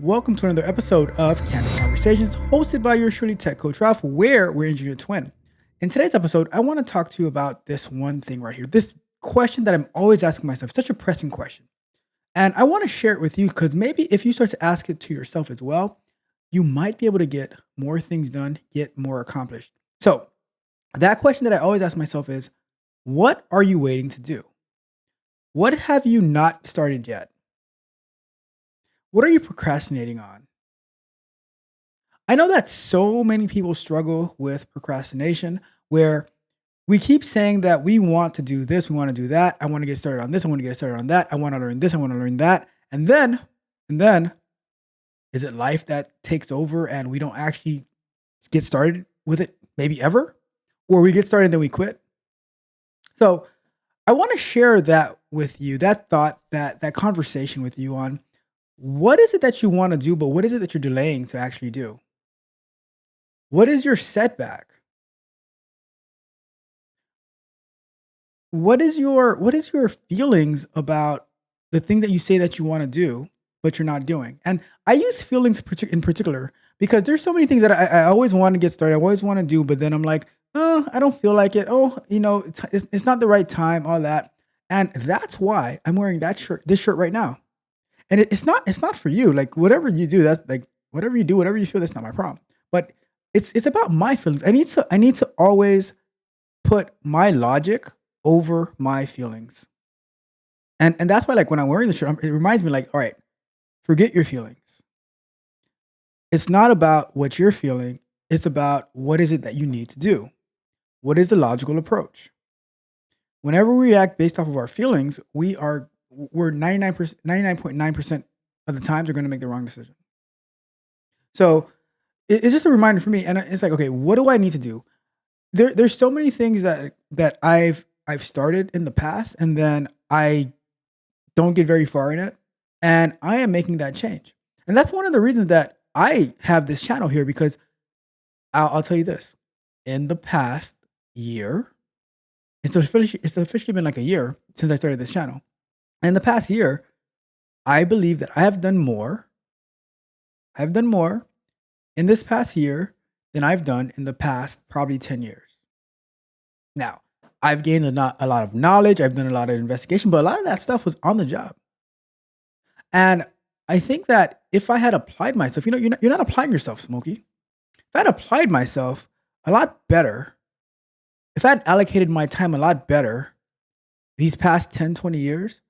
Welcome to another episode of Candid Conversations, hosted by yours truly, Tech Coach Ralph, where we're engineer twin. In today's episode, I want to talk to you about this one thing right here. This question that I'm always asking myself, such a pressing question. And I want to share it with you because maybe if you start to ask it to yourself as well, you might be able to get more things done, get more accomplished. So, that question that I always ask myself is, what are you waiting to do? What have you not started yet? What are you procrastinating on? I know that so many people struggle with procrastination where we keep saying that we want to do this, we want to do that. I want to get started on this, I want to get started on that. I want to learn this, I want to learn that. And then is it life that takes over and we don't actually get started with it maybe ever? Or we get started and then we quit? So, I want to share that with you, that thought, that conversation with you on what is it that you want to do, but what is it that you're delaying to actually do? What is your setback? What is your feelings about the things that you say that you want to do, but you're not doing? And I use feelings in particular because there's so many things that I always want to get started, I always want to do, but then I'm like, oh, I don't feel like it. Oh, it's not the right time, all that. And that's why I'm wearing this shirt right now. And it's not for you. Like whatever you do, that's like whatever you do, whatever you feel, that's not my problem. But it's about my feelings. I need to always put my logic over my feelings. And that's why like when I'm wearing the shirt, it reminds me like, all right, forget your feelings. It's not about what you're feeling. It's about what is it that you need to do? What is the logical approach? Whenever we react based off of our feelings, we're 99.9% of the times we're going to make the wrong decision. So it's just a reminder for me, and it's like, okay, what do I need to do? There's so many things that I've started in the past, and then I don't get very far in it, and I am making that change, and that's one of the reasons that I have this channel here because I'll tell you this: in the past year, it's officially been like a year since I started this channel. In the past year, I believe that I've done more in this past year than I've done in the past probably 10 years. Now, I've gained a lot of knowledge, I've done a lot of investigation, but a lot of that stuff was on the job. And I think that if I had applied myself, you're not applying yourself, Smokey. If I had applied myself a lot better, if I had allocated my time a lot better these past 10, 20 years,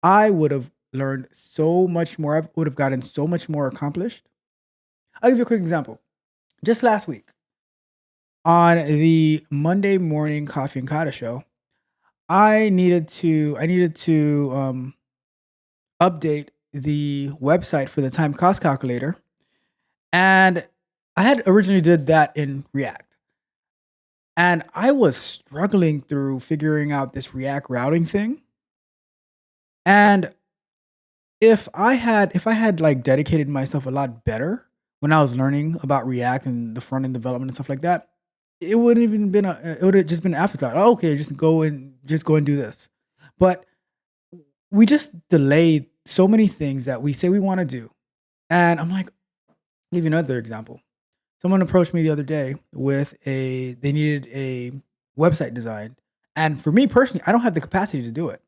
I would have learned so much more. I would have gotten so much more accomplished. I'll give you a quick example. Just last week on the Monday morning coffee and Kata show, I needed to update the website for the time cost calculator, and I had originally did that in React, and I was struggling through figuring out this React routing thing. And if I had like dedicated myself a lot better when I was learning about React and the front end development and stuff like that, it wouldn't even been it would have just been an afterthought. Oh, okay, just go and do this. But we just delayed so many things that we say we want to do. And I'm like, I'll give you another example. Someone approached me the other day with they needed a website design. And for me personally, I don't have the capacity to do it.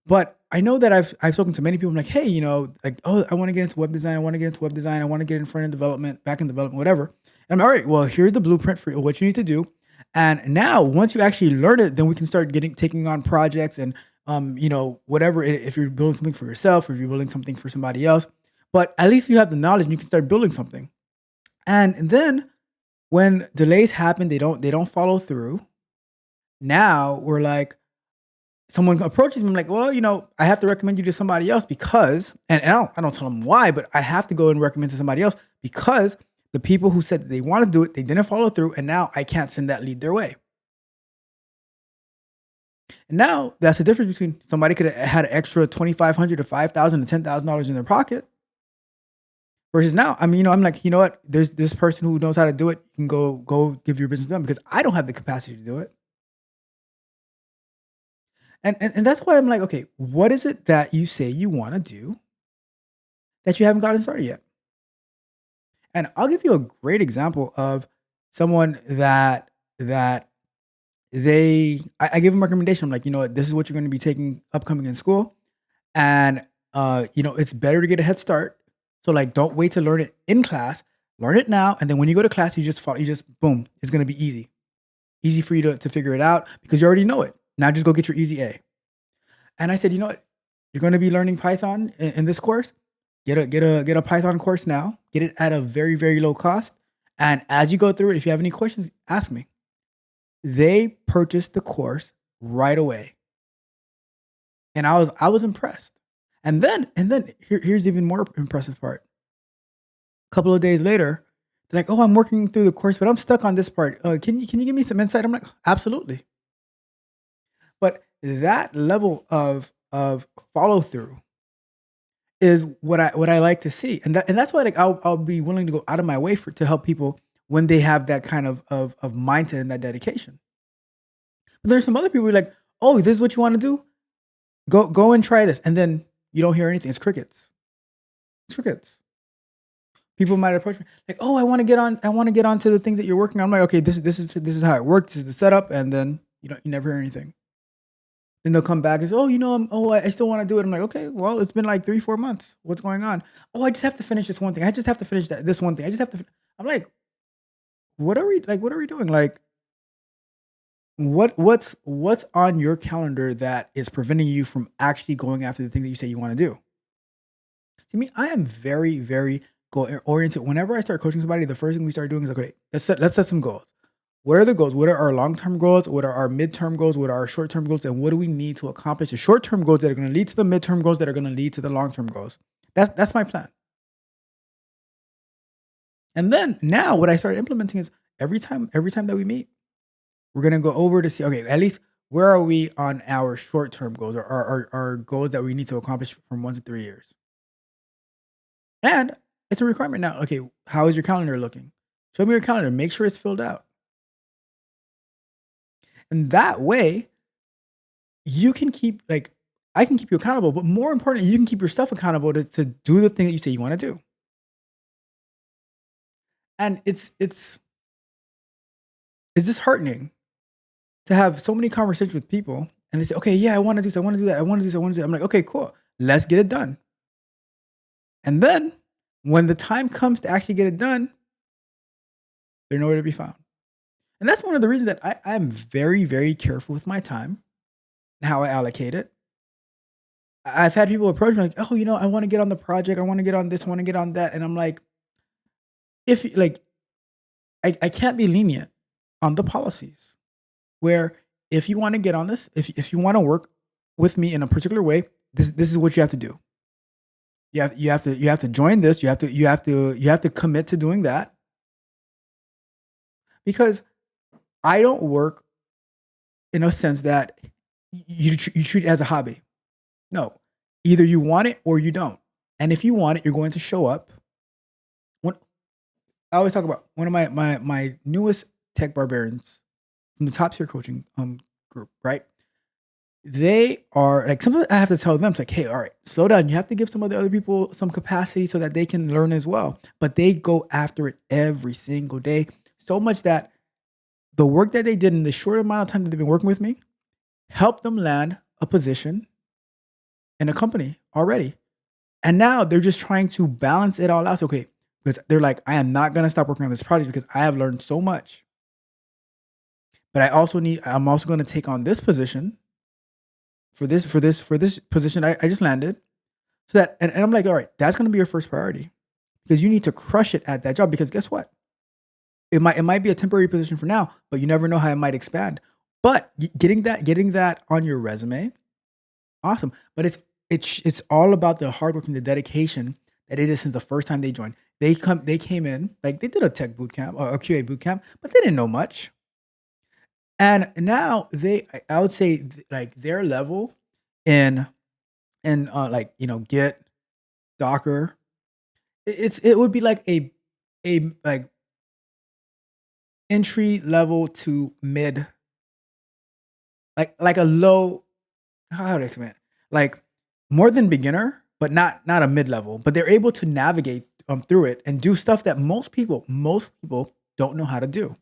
But I know that I've spoken to many people. I'm like, hey, like, oh, I want to get into web design. I want to get into web design. I want to get in front end development, back end development, whatever. And I'm all right. Well, here's the blueprint for what you need to do. And now, once you actually learn it, then we can start taking on projects and whatever. If you're building something for yourself, or if you're building something for somebody else, but at least you have the knowledge and you can start building something. And then when delays happen, they don't follow through. Now we're like, someone approaches me, I'm like, well, I have to recommend you to somebody else because, and I don't tell them why, but I have to go and recommend to somebody else because the people who said that they want to do it, they didn't follow through, and now I can't send that lead their way. And now that's the difference between somebody could have had an extra $2,500 to $5,000 to $10,000 in their pocket versus now. I mean, I'm like, you know what? There's this person who knows how to do it. You can go give your business to them because I don't have the capacity to do it. And that's why I'm like, okay, what is it that you say you want to do that you haven't gotten started yet? And I'll give you a great example of someone that I give them a recommendation. I'm like, you know what, this is what you're going to be taking upcoming in school, and it's better to get a head start. So like, don't wait to learn it in class. Learn it now, and then when you go to class, you just follow. You just boom, it's going to be easy for you to figure it out because you already know it. Now just go get your easy A. And I said, you know what? You're going to be learning Python in this course. Get a Python course now. Get it at a very very low cost. And as you go through it, if you have any questions, ask me. They purchased the course right away, and I was impressed. And then here's the even more impressive part. A couple of days later, they're like, "Oh, I'm working through the course, but I'm stuck on this part. Can you give me some insight?" I'm like, "Absolutely." But that level of follow through is what I like to see, and that's why like I'll be willing to go out of my way for to help people when they have that kind of mindset and that dedication. But there's some other people who are like, "Oh, this is what you want to do? Go and try this," and then you don't hear anything. It's crickets. It's crickets. People might approach me like, "Oh, I want to get on. I want to get onto the things that you're working on." I'm like, "Okay, this is how it works. This is the setup," and then you never hear anything. Then they'll come back and say, "Oh, I still want to do it." I'm like, "Okay, well, it's been like 3 4 months. What's going on?" "Oh, I just have to finish this one thing. I just have to finish this one thing. I just have to." I'm like, "What are we like? What are we doing? Like, what's on your calendar that is preventing you from actually going after the thing that you say you want to do?" To me, I am very, very goal oriented. Whenever I start coaching somebody, the first thing we start doing is, okay, let's set some goals. What are the goals? What are our long term goals? What are our midterm goals? What are our short term goals? And what do we need to accomplish the short term goals that are going to lead to the midterm goals that are going to lead to the long term goals? That's my plan. And then now, what I started implementing is every time that we meet, we're going to go over to see, okay, at least where are we on our short term goals or our goals that we need to accomplish from 1 to 3 years. And it's a requirement now. Okay, how is your calendar looking? Show me your calendar. Make sure it's filled out. And that way, you can keep like I can keep you accountable, but more importantly, you can keep yourself accountable to do the thing that you say you want to do. And it's disheartening to have so many conversations with people and they say, okay, yeah, I want to do this, I want to do that, I want to do this, I want to do that. I'm like, okay, cool. Let's get it done. And then when the time comes to actually get it done, they're nowhere to be found. And that's one of the reasons that I'm very, very careful with my time and how I allocate it. I've had people approach me like, "Oh, I want to get on the project. I want to get on this. I want to get on that." And I'm like, if like, I can't be lenient on the policies. Where if you want to get on this, if you want to work with me in a particular way, this is what you have to do. You have to join this. You have to commit to doing that because I don't work in a sense that you treat it as a hobby. No, either you want it or you don't. And if you want it, you're going to show up. When I always talk about one of my newest tech barbarians from the top tier coaching group, right? They are like sometimes I have to tell them it's like, hey, all right, slow down. You have to give some of the other people some capacity so that they can learn as well. But they go after it every single day, so much that the work that they did in the short amount of time that they've been working with me helped them land a position in a company already. And now they're just trying to balance it all out. So, okay, because they're like, I am not gonna stop working on this project because I have learned so much. But I'm also gonna take on this position for this position I just landed. So that and I'm like, all right, that's gonna be your first priority because you need to crush it at that job. Because guess what? It might be a temporary position for now, but you never know how it might expand. But getting that on your resume, awesome. But it's all about the hard work and the dedication that it is since the first time they joined. They came in like they did a tech boot camp or a QA boot camp, but they didn't know much. And now I would say like their level in like Git, Docker, it would be like a like entry level to mid, like a low, how to explain it? Like more than beginner, but not a mid level. But they're able to navigate through it and do stuff that most people don't know how to do.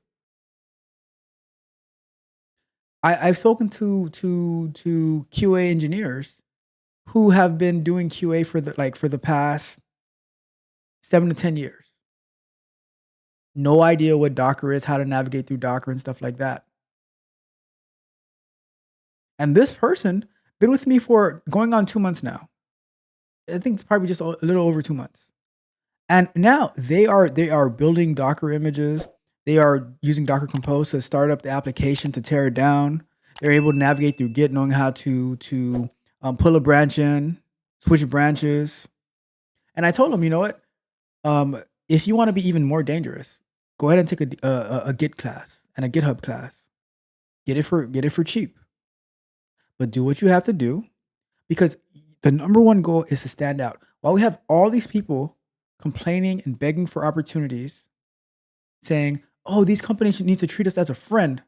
I've spoken to QA engineers who have been doing QA for the past 7 to 10 years. No idea what Docker is, how to navigate through Docker and stuff like that. And this person been with me for going on 2 months now. I think it's probably just a little over 2 months. And now they are building Docker images. They are using Docker Compose to start up the application to tear it down. They're able to navigate through Git, knowing how to pull a branch in, switch branches. And I told them, you know what? If you want to be even more dangerous, go ahead and take a Git class and a GitHub class. Get it for cheap, but do what you have to do because the number one goal is to stand out. While we have all these people complaining and begging for opportunities, saying, "Oh, these companies need to treat us as a friend."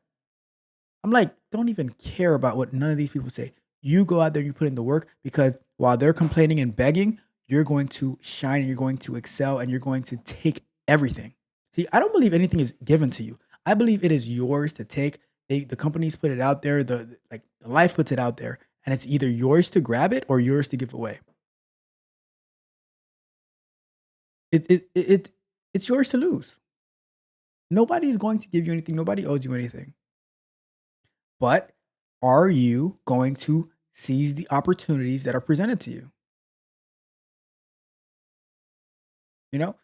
I'm like, don't even care about what none of these people say. You go out there, you put in the work because while they're complaining and begging, you're going to shine, and you're going to excel, and you're going to take everything. See, I don't believe anything is given to you. I believe it is yours to take. The companies put it out there, the life puts it out there, and it's either yours to grab it or yours to give away. It's yours to lose. Nobody is going to give you anything. Nobody owes you anything. But are you going to seize the opportunities that are presented to you? You know,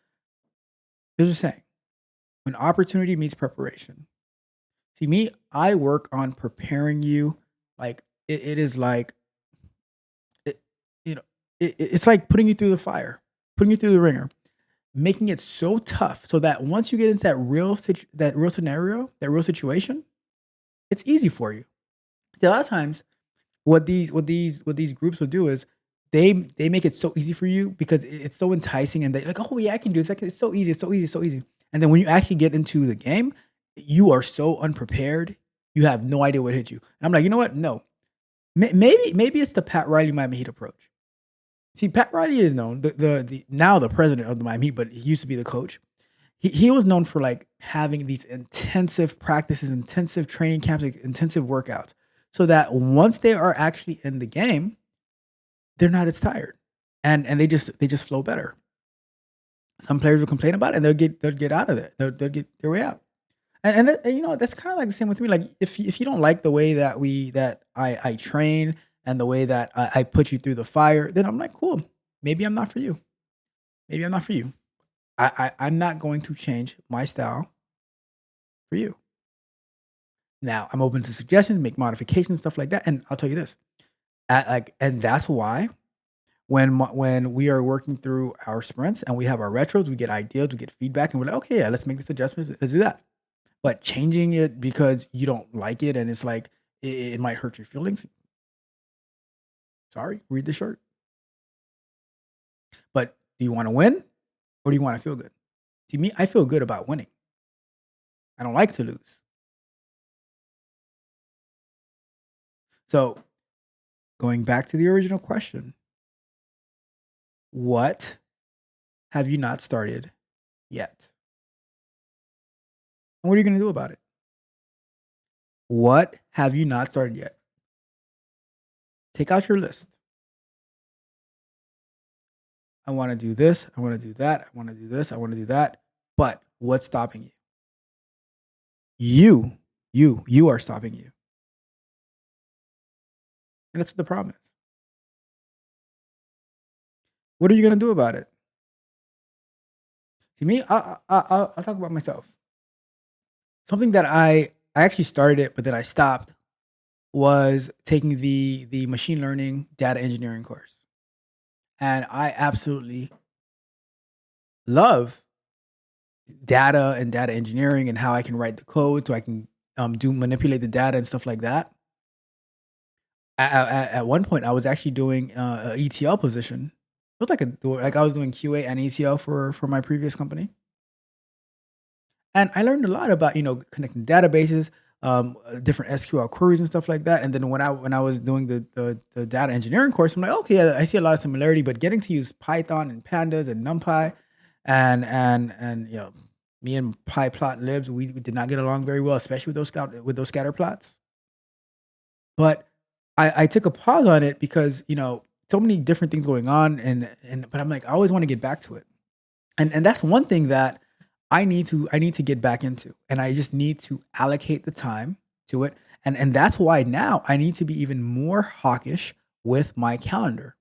there's a saying: when opportunity meets preparation. See, me, I work on preparing you. Like it is like it, you know, it's like putting you through the fire, putting you through the ringer, making it so tough so that once you get into that real scenario, that real situation, it's easy for you. See, a lot of times, what these groups will do is they make it so easy for you because it's so enticing, and they like, oh yeah, I can do this. It's so easy, it's so easy, it's so easy. And then when you actually get into the game, you are so unprepared. You have no idea what hit you. And I'm like, you know what? No, maybe it's the Pat Riley Miami Heat approach. See, Pat Riley is known the now the president of the Miami Heat, but he used to be the coach. He was known for like having these intensive practices, intensive training camps, like, intensive workouts, so that once they are actually in the game, they're not as tired, and they just flow better. Some players will complain about it, and they'll get out of it. They'll get their way out. And that's kind of like the same with me. Like if you don't like the way that I train and the way that I put you through the fire, then I'm like, cool. Maybe I'm not for you. Maybe I'm not for you. I'm not going to change my style for you. Now I'm open to suggestions, make modifications, stuff like that. And I'll tell you this, and that's why when we are working through our sprints and we have our retros, we get ideas, we get feedback, and we're like, okay, yeah, let's make this adjustment, let's do that. But changing it because you don't like it and it's like it might hurt your feelings. Sorry, read the shirt. But do you want to win or do you want to feel good? See, me, I feel good about winning. I don't like to lose. So going back to the original question, what have you not started yet? And what are you going to do about it? What have you not started yet? Take out your list. I want to do this. I want to do that. I want to do this. I want to do that. But what's stopping you? You are stopping you. And that's what the problem is. What are you going to do about it? See, me, I'll talk about myself. Something that I actually started it, but then I stopped was taking the machine learning data engineering course. And I absolutely love data and data engineering and how I can write the code so I can do manipulate the data and stuff like that. At one point, I was actually doing a ETL position. It was like I was doing QA and ETL for my previous company, and I learned a lot about connecting databases, different SQL queries and stuff like that. And then when I was doing the data engineering course, I'm like, okay, yeah, I see a lot of similarity, but getting to use Python and pandas and NumPy, And me and pi plot libs, we did not get along very well, especially with those scatter plots. But I took a pause on it because so many different things going on, and but I'm like, I always want to get back to it, and that's one thing that I need to get back into, and I just need to allocate the time to it, and that's why now I need to be even more hawkish with my calendar.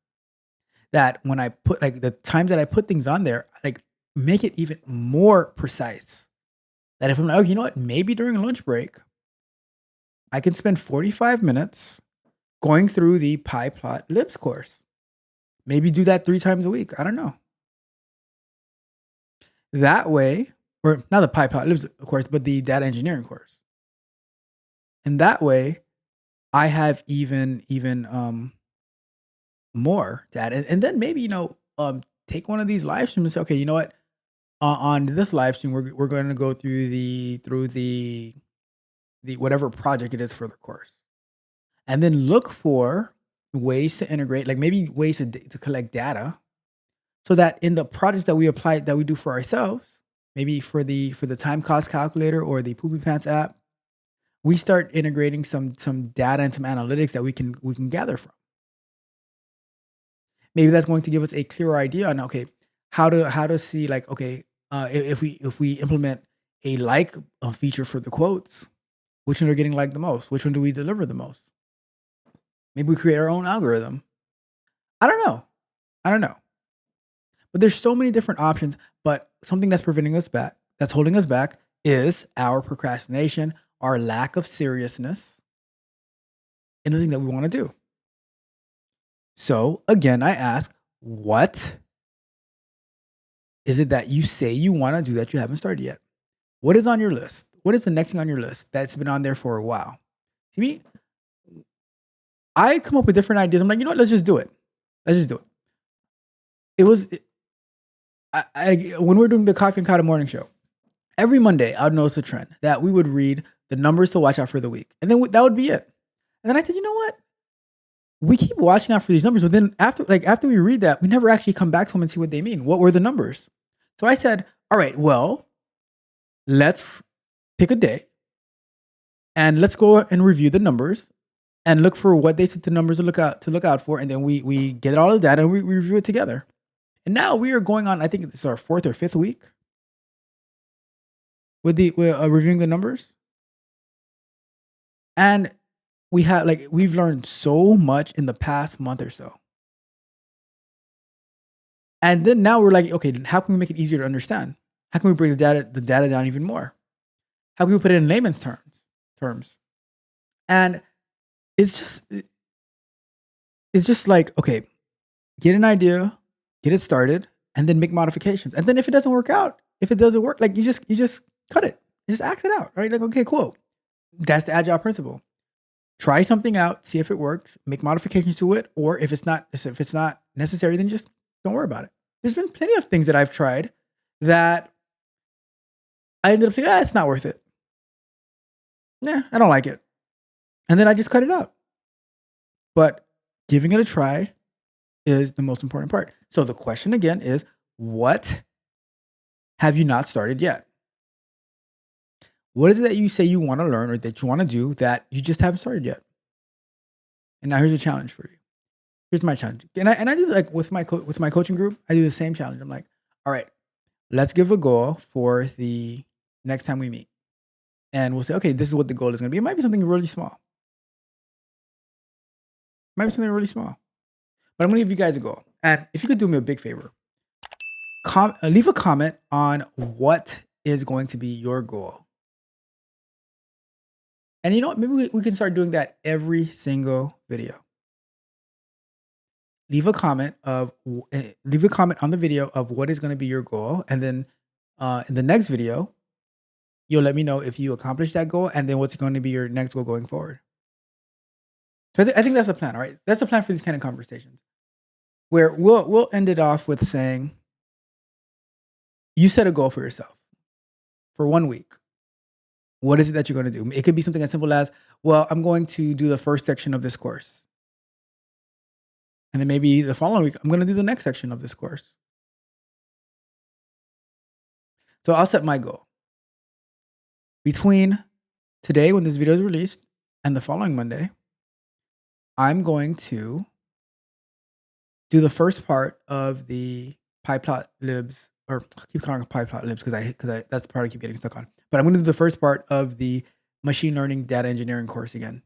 That when I put like the times that I put things on there, like make it even more precise. That if I'm like, oh, you know what, maybe during lunch break, I can spend 45 minutes going through the pi plot libs course. Maybe do that 3 times a week. I don't know. That way, or not the pi plot libs course, but the data engineering course. And that way, I have even more data. And then maybe take one of these live streams and say, okay, you know what? On this live stream, we're going to go through the whatever project it is for the course, and then look for ways to integrate, like maybe ways to collect data, so that in the projects that we apply that we do for ourselves, maybe for the time cost calculator or the Poopy Pants app, we start integrating some data and some analytics that we can gather from. Maybe that's going to give us a clearer idea on, okay, how to see, like, okay, if we implement a feature for the quotes, which one are getting liked the most? Which one do we deliver the most? Maybe we create our own algorithm. I don't know. I don't know. But there's so many different options. But something that's preventing us back, that's holding us back, is our procrastination, our lack of seriousness in the thing that we want to do. So again, I ask, what is it that you say you want to do that you haven't started yet? What is on your list? What is the next thing on your list that's been on there for a while? To me, I come up with different ideas. I'm like, you know what? Let's just do it. Let's just do it. It was when we are doing the Coffee and Kata morning show. Every Monday, I would notice a trend that we would read the numbers to watch out for the week, and then that would be it. And then I said, you know what? We keep watching out for these numbers, but then after we read that, we never actually come back to them and see what they mean. What were the numbers? So I said, all right, well, let's pick a day and let's go and review the numbers and look for what they said the numbers to look out for, and then we get all the data and we review it together. And now we are going on, I think it's our fourth or fifth week with reviewing the numbers, and we've learned so much in the past month or so. And then now we're like, okay, how can we make it easier to understand? How can we break the data down even more? How can we put it in layman's terms? And it's just like, okay, get an idea, get it started, and then make modifications. And then if it doesn't work out, if it doesn't work, like you just cut it. You just act it out, right? Like, okay, cool. That's the agile principle. Try something out, see if it works, make modifications to it, or if it's not necessary, then just don't worry about it. There's been plenty of things that I've tried that I ended up saying, it's not worth it. Yeah, I don't like it. And then I just cut it out. But giving it a try is the most important part. So the question again is, what have you not started yet? What is it that you say you want to learn or that you want to do that you just haven't started yet? And now here's a challenge for you. Here's my challenge. And I do, like, with my coaching group, I do the same challenge. I'm like, all right, let's give a goal for the next time we meet. And we'll say, okay, this is what the goal is going to be. It might be something really small. It might be something really small. But I'm going to give you guys a goal. And if you could do me a big favor, leave a comment on what is going to be your goal. And you know what? Maybe we can start doing that every single video. Leave a comment on the video of what is going to be your goal, and then in the next video, you'll let me know if you accomplished that goal, and then what's going to be your next goal going forward. So I think that's the plan, all right? That's the plan for these kind of conversations, where we'll end it off with saying, you set a goal for yourself for 1 week. What is it that you're going to do? It could be something as simple as, well, I'm going to do the first section of this course. And then maybe the following week, I'm going to do the next section of this course. So I'll set my goal. Between today, when this video is released, and the following Monday, I'm going to do the first part of the PyPlot libs, or I keep calling it PyPlot libs because I that's the part I keep getting stuck on. But I'm going to do the first part of the machine learning data engineering course again.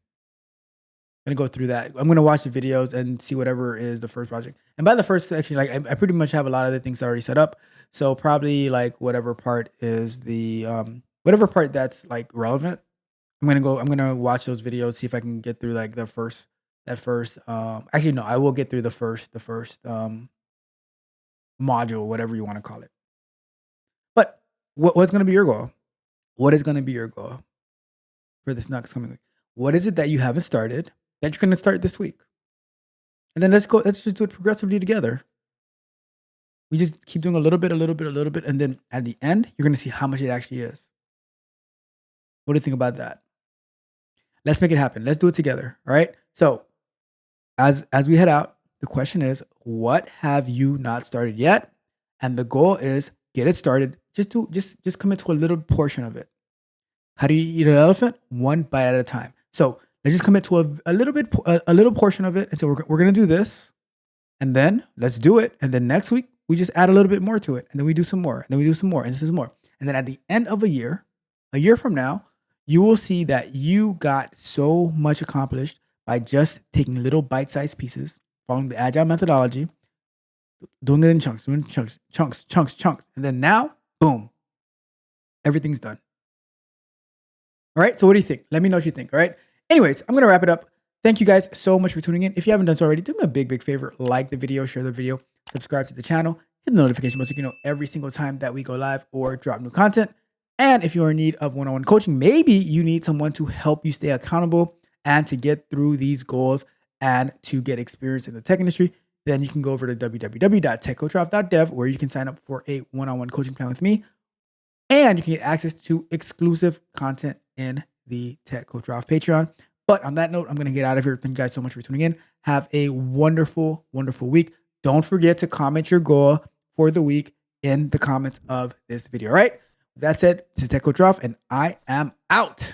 I'm gonna go through that. I'm gonna watch the videos and see whatever is the first project. And by the first section, like I pretty much have a lot of the things already set up. So probably like whatever part is the whatever part that's like relevant. I'm gonna watch those videos, see if I can get through like actually no, I will get through the first module, whatever you want to call it. But what's gonna be your goal? What is gonna be your goal for this next coming week? What is it that you haven't started that you're gonna start this week? And then let's just do it progressively together. We just keep doing a little bit, a little bit, a little bit, and then at the end, you're gonna see how much it actually is. What do you think about that? Let's make it happen. Let's do it together. All right. So as we head out, the question is, what have you not started yet? And the goal is get it started. Just commit to a little portion of it. How do you eat an elephant? One bite at a time. So let's just commit to a little portion of it and say we're gonna do this, and then let's do it. And then next week we just add a little bit more to it, and then we do some more, and then we do some more, and this is more. And then at the end of a year from now, you will see that you got so much accomplished by just taking little bite-sized pieces, following the agile methodology, doing it in chunks, chunks. And then now, boom, everything's done. All right. So what do you think? Let me know what you think. All right. Anyways, I'm going to wrap it up. Thank you guys so much for tuning in. If you haven't done so already, do me a big favor. Like the video, share the video, subscribe to the channel, hit the notification bell so you can know every single time that we go live or drop new content. And if you're in need of one-on-one coaching, maybe you need someone to help you stay accountable and to get through these goals and to get experience in the tech industry, then you can go over to www.techcoachralph.dev where you can sign up for a one-on-one coaching plan with me. And you can get access to exclusive content in the Tech Coach Ralph Patreon. But on that note, I'm going to get out of here. Thank you guys so much for tuning in. Have a wonderful, wonderful week. Don't forget to comment your goal for the week in the comments of this video. All right. That's it. This is Tech Coach Ralph, and I am out.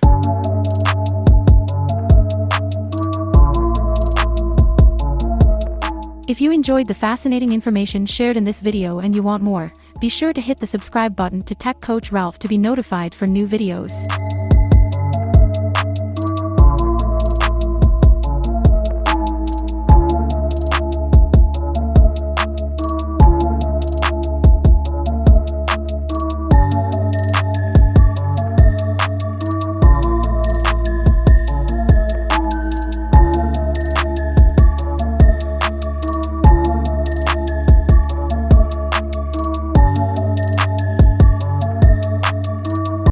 If you enjoyed the fascinating information shared in this video and you want more, be sure to hit the subscribe button to Tech Coach Ralph to be notified for new videos.